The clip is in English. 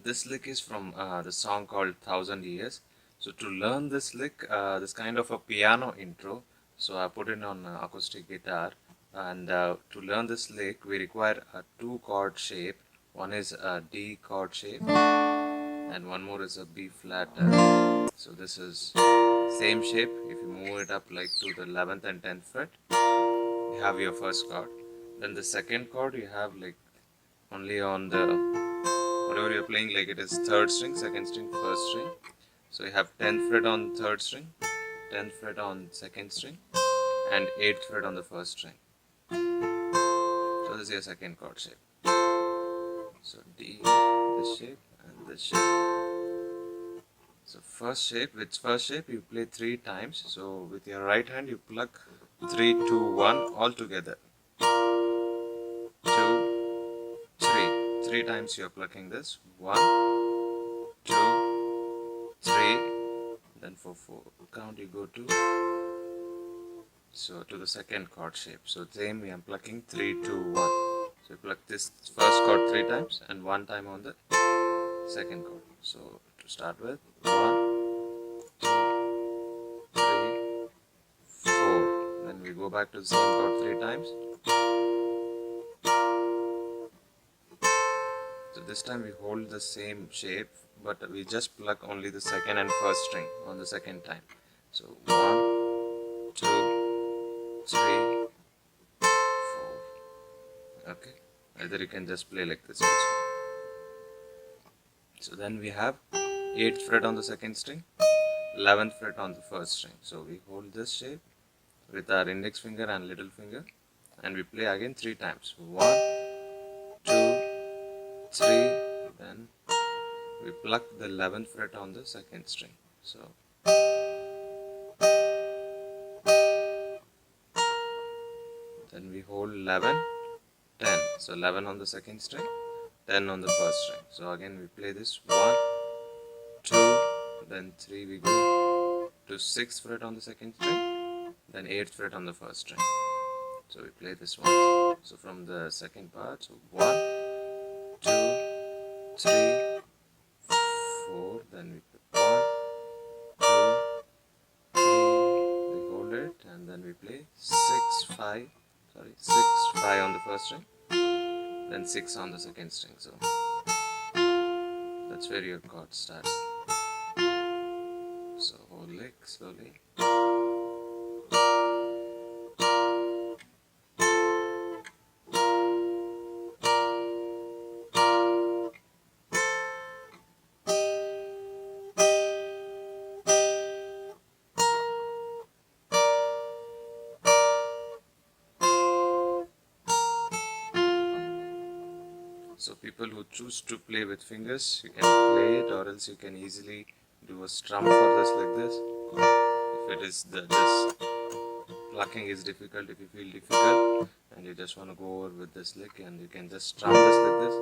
This lick is from the song called Thousand Years. So to learn this lick, this kind of a piano intro, so I put it on acoustic guitar, and to learn this lick we require a two chord shape. One is a D chord shape and one more is a B flat. So this is same shape. If you move it up like to the 11th and 10th fret, you have your first chord. Then the second chord you have like only on the whatever you're playing, like it is third string, second string, first string. So you have 10th fret on third string, 10th fret on second string, and 8th fret on the first string. So this is your second chord shape. So D, this shape, and this shape. So first shape, with first shape you play 3 times. So with your right hand you pluck 3, 2, 1 all together. 2, 3. 3 times you are plucking this. 1, 2, 3. Then for 4 count you go to, so to the second chord shape. So same, I am plucking 3, 2, 1. So you pluck this first chord 3 times and 1 time on the second chord. So to start with, 1, 2, 3, 4. Then we go back to the same chord 3 times. So this time we hold the same shape, but we just pluck only the second and first string on the second time. So 1, 2, 3, 4. Okay. Either you can just play like this also. So then we have 8th fret on the second string, 11th fret on the first string. So we hold this shape with our index finger and little finger, and we play again 3 times. 1, 2, 3. Then we pluck the 11th fret on the second string. So then we hold 11, 10. So 11 on the second string, 10 on the first string. So again we play this 1, 2, then 3. We go to 6th fret on the second string, then 8th fret on the first string. So we play this one. So from the second part, so 1, 2, 3, 4. Then we play 1, 2, 3. We hold it, and then we play 6, 5. Sorry, 6, 5 on the first string, then 6 on the second string. So that's where your chord starts. So hold lick slowly. So people who choose to play with fingers, you can play it, or else you can easily do a strum for this like this. If it is this plucking is difficult, if you feel difficult and you just want to go over with this lick, and you can just strum this like this.